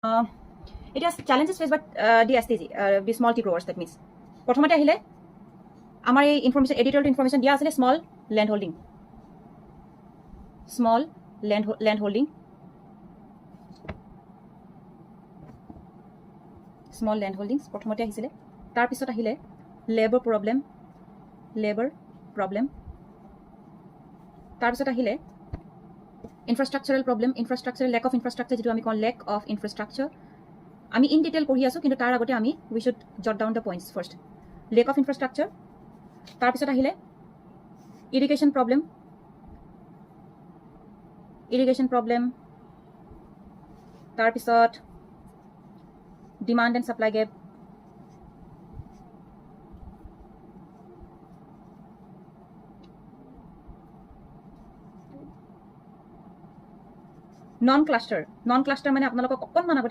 It has challenges faced by DSTG, the small t growers. That means প্রথমতে আহিলে আমার এই information এডিটরিয়াল information দিয়া আছে small land holding small land holdings প্রথমতে আহিছিলে তার পিছত আহিলে লেবার প্রবলেম তার পিছত আহিলে infrastructural problem lack of infrastructure যেটা আমি কল ল্যাক অফ ইনফ্রাস্ট্রাকচার আমি ইন ডিটেল পঢ়ি আছো কিন্তু তার আগতে আমি we should jot down the points first lack of infrastructure তার পিছত আহিলে ইরিগেশন প্রবলেম তার পিছত demand and supply gap non cluster মানে আপোনালোকক অকণমান আগতে